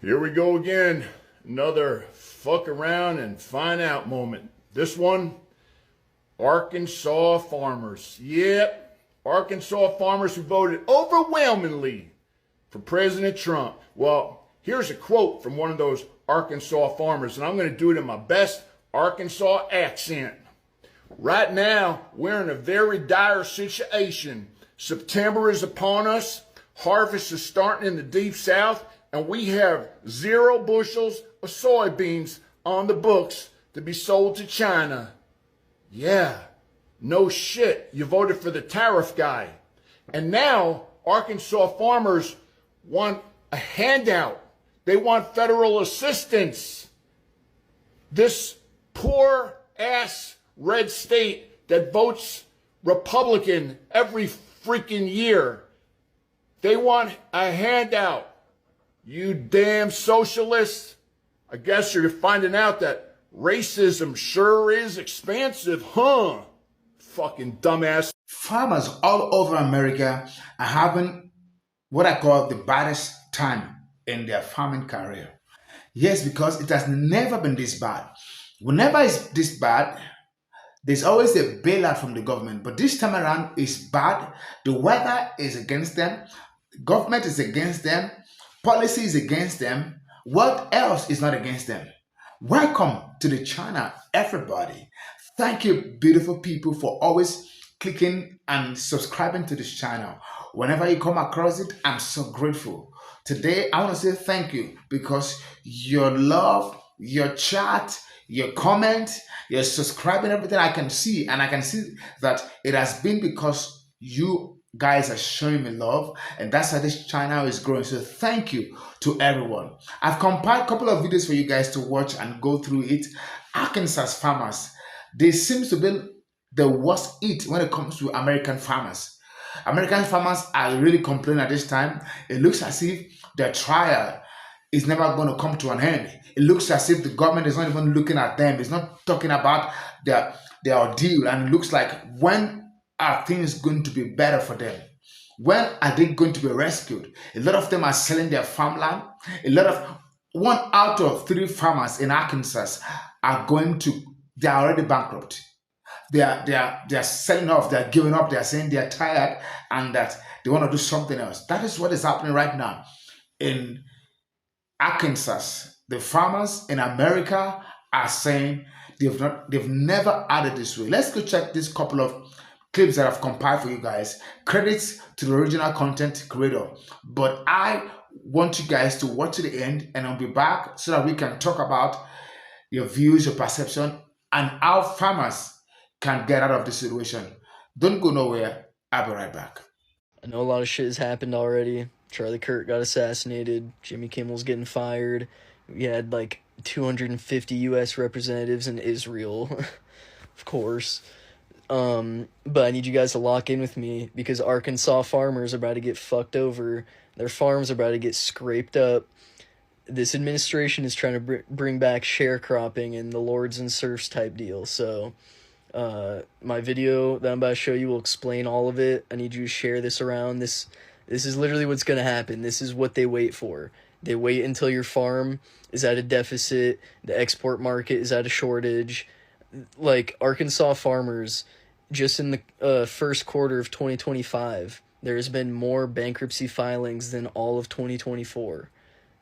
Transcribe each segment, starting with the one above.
Here we go again. Another fuck around and find out moment. This one, Arkansas farmers. Yep, Arkansas farmers who voted overwhelmingly for President Trump. Well, here's a quote from one of those Arkansas farmers, and I'm going to do it in my best Arkansas accent. Right now, we're in a very dire situation. September is upon us. Harvest is starting in the deep south, and we have 0 bushels of soybeans on the books to be sold to China. Yeah, no shit. You voted for the tariff guy. And now Arkansas farmers want a handout. They want federal assistance. This poor ass red state that votes Republican every freaking year. They want a handout. You damn socialists. I guess you're finding out that racism sure is expansive, huh? Fucking dumbass. Farmers all over America are having what I call the baddest time in their farming career. Yes, because it has never been this bad. Whenever it's this bad, there's always a bailout from the government. But this time around, it's bad. The weather is against them. Government is against them. Policy is against them. What else is not against them? Welcome to the channel, everybody. Thank you, beautiful people, for always clicking and subscribing to this channel. Whenever you come across it, I'm so grateful. Today, I want to say thank you because your love, your chat, your comment, your subscribing, everything I can see, and I can see that it has been because you guys are showing me love, and that's how this channel is growing. So thank you to everyone. I've compiled a couple of videos for you guys to watch and go through it. Arkansas farmers, they seem to be the worst hit when it comes to American farmers. American farmers are really complaining at this time. It looks as if their trial is never going to come to an end. It looks as if the government is not even looking at them. It's not talking about their ordeal. And it looks like, when are things going to be better for them? When are they going to be rescued? A lot of them are selling their farmland. 1 out of 3 farmers in Arkansas are they are already bankrupt. They are selling off, they're giving up, they're saying they're tired and that they want to do something else. That is what is happening right now in Arkansas. The farmers in America are saying they've never had it this way. Let's go check this couple of clips that I've compiled for you guys. Credits to the original content creator. But I want you guys to watch to the end, and I'll be back so that we can talk about your views, your perception, and how farmers can get out of this situation. Don't go nowhere. I'll be right back. I know a lot of shit has happened already. Charlie Kirk got assassinated. Jimmy Kimmel's getting fired. We had like 250 U.S. representatives in Israel, of course. But I need you guys to lock in with me because Arkansas farmers are about to get fucked over. Their farms are about to get scraped up. This administration is trying to bring back sharecropping and the lords and serfs type deal. So, my video that I'm about to show you will explain all of it. I need you to share this around. This is literally what's going to happen. This is what they wait for. They wait until your farm is at a deficit, the export market is at a shortage. Like, Arkansas farmers, just in the first quarter of 2025, there has been more bankruptcy filings than all of 2024.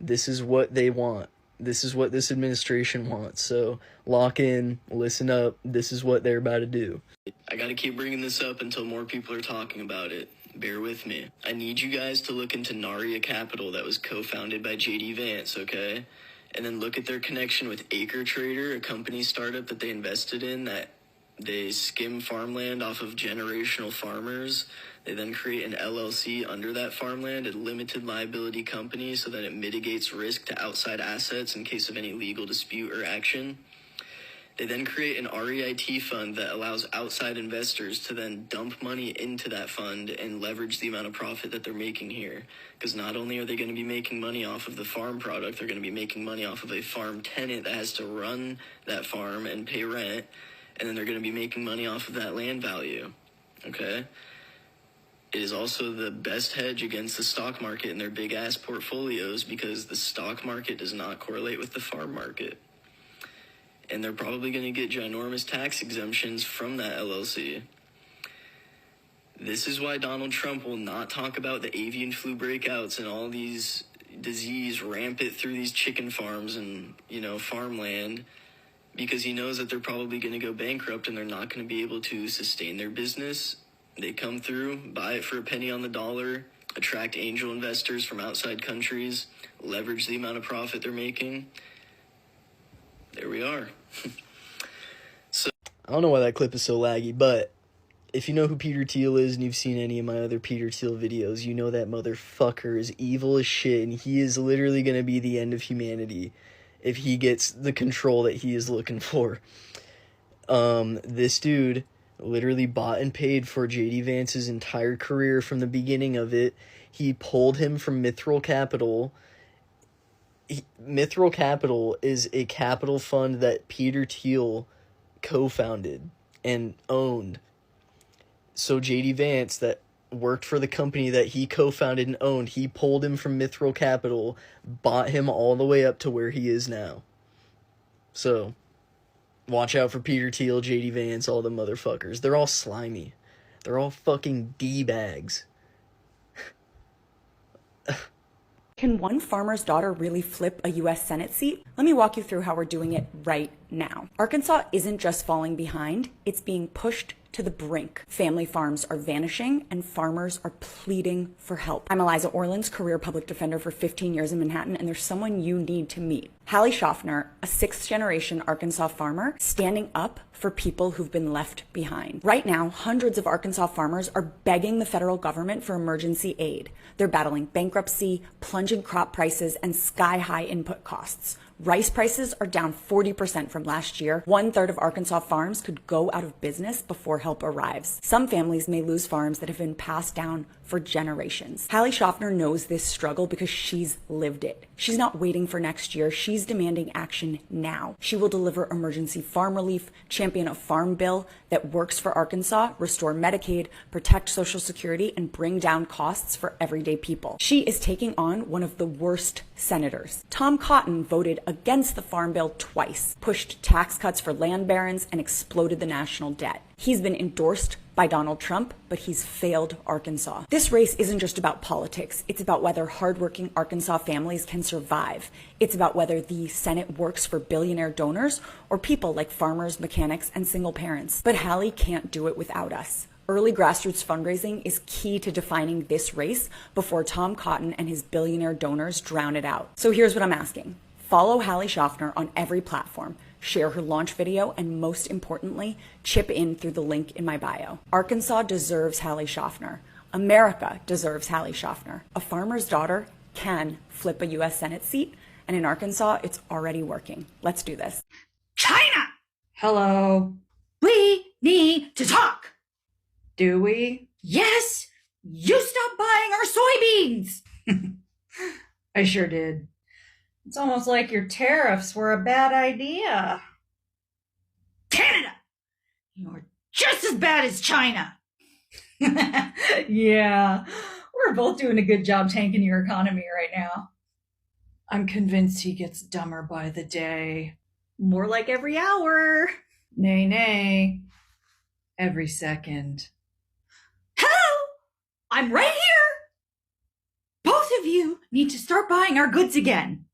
This is what they want. This is what this administration wants. So lock in, listen up. This is what they're about to do. I gotta keep bringing this up until more people are talking about it. Bear with me. I need you guys to look into Naria Capital that was co-founded by JD Vance, okay? And then look at their connection with Acre Trader, a company startup that they invested in that they skim farmland off of generational farmers. They then create an LLC under that farmland, a limited liability company, so that it mitigates risk to outside assets in case of any legal dispute or action. They then create an REIT fund that allows outside investors to then dump money into that fund and leverage the amount of profit that they're making here. Because not only are they going to be making money off of the farm product, they're going to be making money off of a farm tenant that has to run that farm and pay rent. And then they're going to be making money off of that land value, okay? It is also the best hedge against the stock market in their big-ass portfolios because the stock market does not correlate with the farm market. And they're probably going to get ginormous tax exemptions from that LLC. This is why Donald Trump will not talk about the avian flu breakouts and all these disease rampant through these chicken farms and, farmland, because he knows that they're probably going to go bankrupt and they're not going to be able to sustain their business. They come through, buy it for a penny on the dollar, attract angel investors from outside countries, leverage the amount of profit they're making. There we are. I don't know why that clip is so laggy, but if you know who Peter Thiel is and you've seen any of my other Peter Thiel videos, you know that motherfucker is evil as shit, and he is literally going to be the end of humanity if he gets the control that he is looking for. This dude literally bought and paid for J.D. Vance's entire career from the beginning of it. He pulled him from Mithril Capital. Mithril Capital is a capital fund that Peter Thiel co-founded and owned. So J.D. Vance, that worked for the company that he co-founded and owned, he pulled him from Mithril Capital, bought him all the way up to where he is now. So, watch out for Peter Thiel, J.D. Vance, all the motherfuckers. They're all slimy. They're all fucking D-bags. Can one farmer's daughter really flip a U.S. Senate seat? Let me walk you through how we're doing it right now. Arkansas isn't just falling behind, it's being pushed to the brink. Family farms are vanishing and farmers are pleading for help. I'm Eliza Orland's career public defender for 15 years in Manhattan, and there's someone you need to meet. Hallie Schaffner, a 6th-generation Arkansas farmer, standing up for people who've been left behind. Right now, hundreds of Arkansas farmers are begging the federal government for emergency aid. They're battling bankruptcy, plunging crop prices, and sky-high input costs. Rice prices are down 40% from last year. 1/3 of Arkansas farms could go out of business before help arrives. Some families may lose farms that have been passed down for generations. Hallie Schaffner knows this struggle because she's lived it. She's not waiting for next year. She's demanding action now. She will deliver emergency farm relief, champion a farm bill that works for Arkansas, restore Medicaid, protect Social Security, and bring down costs for everyday people. She is taking on one of the worst senators. Tom Cotton voted against the farm bill twice, pushed tax cuts for land barons, and exploded the national debt. He's been endorsed by Donald Trump, but he's failed Arkansas. This race isn't just about politics. It's about whether hardworking Arkansas families can survive. It's about whether the Senate works for billionaire donors or people like farmers, mechanics, and single parents. But Hallie can't do it without us. Early grassroots fundraising is key to defining this race before Tom Cotton and his billionaire donors drown it out. So here's what I'm asking. Follow Hallie Schaffner on every platform. Share her launch video, and most importantly, chip in through the link in my bio. Arkansas deserves Hallie Schaffner. America deserves Hallie Schaffner. A farmer's daughter can flip a U.S. Senate seat, and in Arkansas, it's already working. Let's do this. China! Hello. We need to talk. Do we? Yes! You stopped buying our soybeans! I sure did. It's almost like your tariffs were a bad idea. Canada! You're just as bad as China! Yeah, we're both doing a good job tanking your economy right now. I'm convinced he gets dumber by the day. More like every hour. Nay. Every second. Hello! I'm right here! Both of you need to start buying our goods again.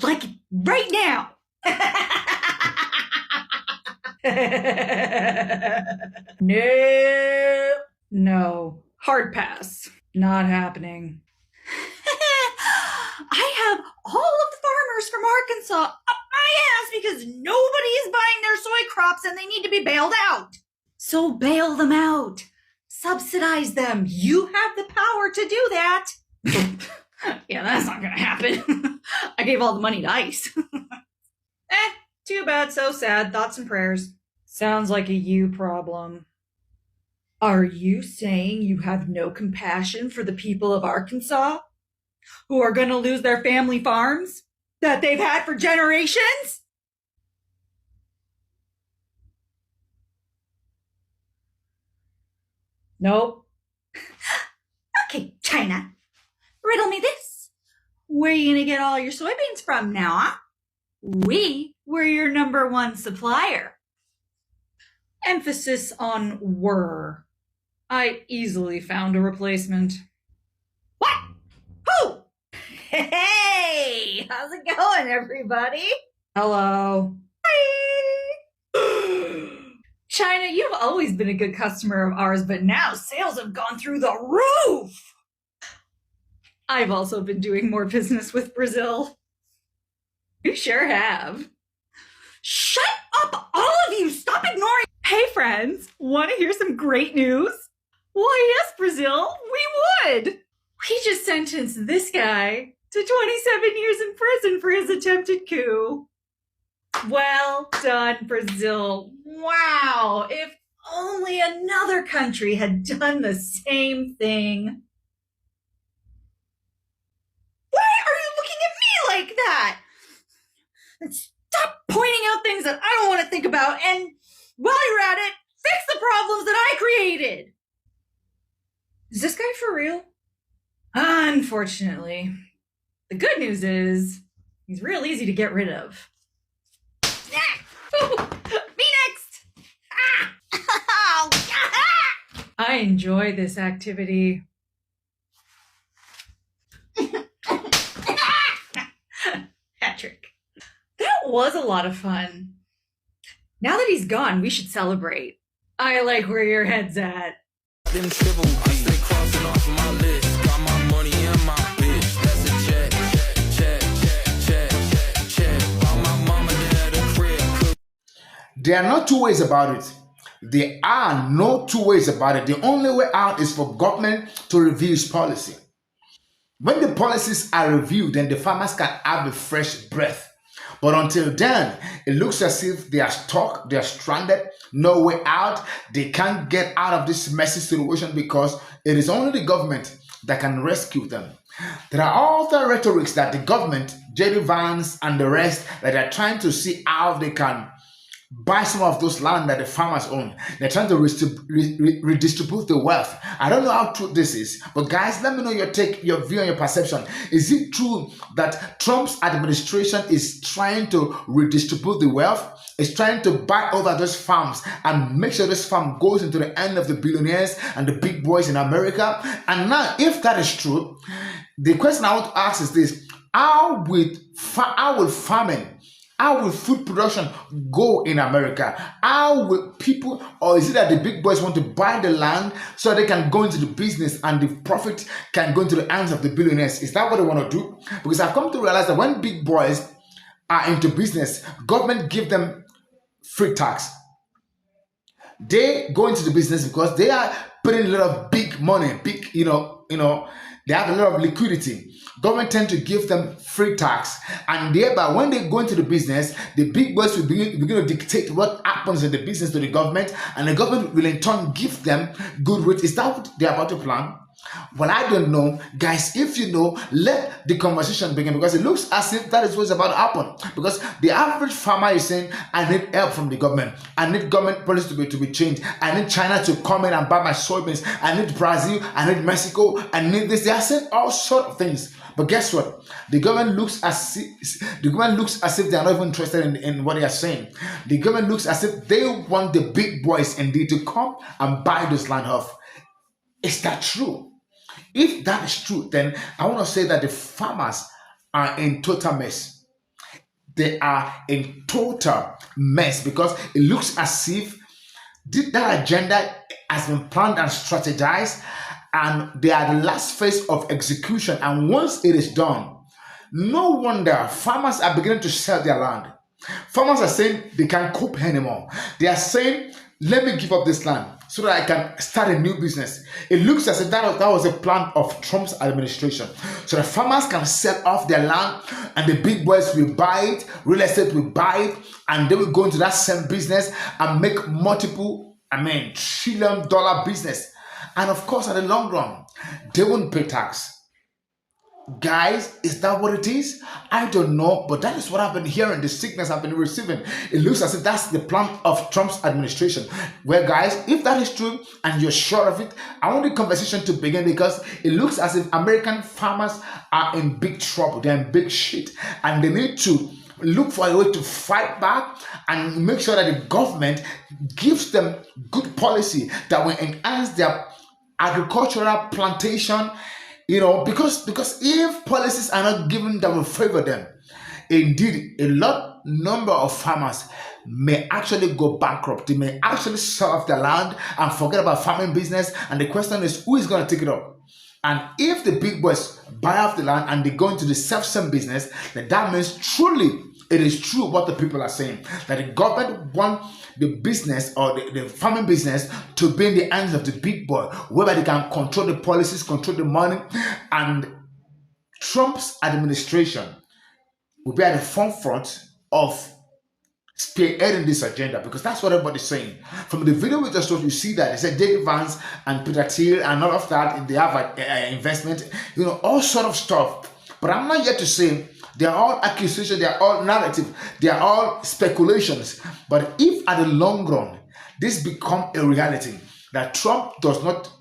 Like right now. No. Hard pass. Not happening. I have all of the farmers from Arkansas up my ass because nobody is buying their soy crops and they need to be bailed out. So bail them out. Subsidize them. You have the power to do that. Yeah, that's not gonna happen. I gave all the money to ICE. Too bad, so sad. Thoughts and prayers. Sounds like a you problem. Are you saying you have no compassion for the people of Arkansas who are gonna lose their family farms that they've had for generations? Nope. China, riddle me this. Where are you going to get all your soybeans from now, huh? We were your number one supplier. Emphasis on were. I easily found a replacement. What? Who? Hey, how's it going, everybody? Hello. Hi. China, you've always been a good customer of ours, but now sales have gone through the roof. I've also been doing more business with Brazil. You sure have. Shut up, all of you! Stop ignoring. Hey, friends, want to hear some great news? Why, yes, Brazil, we would. We just sentenced this guy to 27 years in prison for his attempted coup. Well done, Brazil. Wow, if only another country had done the same thing. Why are you looking at me like that? Stop pointing out things that I don't want to think about, and while you're at it, fix the problems that I created. Is this guy for real? Unfortunately. The good news is, he's real easy to get rid of. Me next! I enjoy this activity. Patrick. That was a lot of fun. Now that he's gone, we should celebrate. I like where your head's at. Them triple I stay crossing off my list. Got my money and my bitch. That's a check, check, check, check, check. Bought my mama dad a crib. There are no two ways about it. There are no two ways about it. The only way out is for government to review its policy. When the policies are reviewed, then the farmers can have a fresh breath. But until then, it looks as if they are stuck, they are stranded, no way out. They can't get out of this messy situation because it is only the government that can rescue them. There are all the rhetorics that the government, J.D. Vance and the rest, that are trying to see how they can buy some of those land that the farmers own. They're trying to redistribute the wealth. I don't know how true this is, but guys, let me know your take, your view, and your perception. Is it true that Trump's administration is trying to redistribute the wealth? Is trying to buy over those farms and make sure this farm goes into the hand of the billionaires and the big boys in America? And now, if that is true, the question I want to ask is this: how will farming, how will food production go in America? How will people, or is it that the big boys want to buy the land so they can go into the business and the profit can go into the hands of the billionaires? Is that what they want to do? Because I've come to realize that when big boys are into business, government give them free tax. They go into the business because they are putting a lot of big money, big, they have a lot of liquidity. Government tend to give them free tax, and thereby when they go into the business, the big boys will begin to dictate what happens in the business to the government, and the government will in turn give them good rates. Is that what they're about to plan? Well, I don't know. Guys, if you know, let the conversation begin, because it looks as if that is what's about to happen. Because the average farmer is saying, I need help from the government. I need government policy to be changed. I need China to come in and buy my soybeans. I need Brazil. I need Mexico. I need this. They are saying all sorts of things. But guess what? The government looks as if they are not even interested in what they are saying. The government looks as if they want the big boys indeed to come and buy this land off. Is that true? If that is true, then I want to say that the farmers are in total mess. They are in total mess because it looks as if that agenda has been planned and strategized, and they are the last phase of execution. And once it is done, no wonder farmers are beginning to sell their land. Farmers are saying they can't cope anymore. They are saying, let me give up this land so that I can start a new business. It looks as if that was a plan of Trump's administration. So the farmers can sell off their land and the big boys will buy it, real estate will buy it, and they will go into that same business and make multiple, $1 trillion business. And of course, in the long run, they won't pay tax. Guys, is that what it is? I don't know, but that is what I've been hearing, the sickness I've been receiving. It looks as if that's the plan of Trump's administration. Well, guys, if that is true and you're sure of it, I want the conversation to begin, because it looks as if American farmers are in big trouble. They're in big shit, and they need to look for a way to fight back and make sure that the government gives them good policy that will enhance their agricultural plantation. Because if policies are not given that will favor them, indeed, a lot number of farmers may actually go bankrupt. They may actually sell off their land and forget about farming business. And the question is, who is going to take it up? And if the big boys buy off the land and they go into the self-same business, then that means truly it is true what the people are saying, that the government want the business or the farming business to be in the hands of the big boy, whereby they can control the policies, control the money, and Trump's administration will be at the forefront of spearheading this agenda, because that's what everybody's saying. From the video we just showed, you see that they said J.D. Vance and Peter Thiel and all of that, they have investment, all sort of stuff. But I'm not yet to say they are all accusations, they are all narrative, they are all speculations. But if at the long run this become a reality, that Trump does not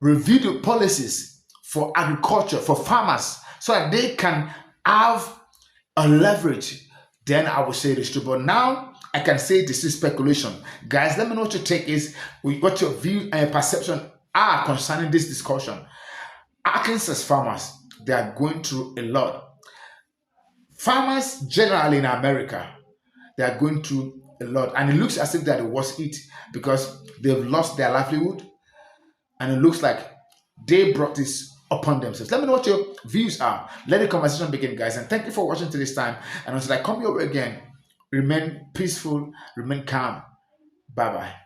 review the policies for agriculture, for farmers, so that they can have a leverage, then I will say this true. But now I can say this is speculation. Guys, let me know what your take is, what your view and perception are concerning this discussion. Arkansas farmers, they are going through a lot. Farmers generally in America, they are going through a lot. And it looks as if they're the worst hit, because they've lost their livelihood. And it looks like they brought this upon themselves. Let me know what your views are. Let the conversation begin, guys. And thank you for watching to this time. And until I come your way again, remain peaceful, remain calm. Bye-bye.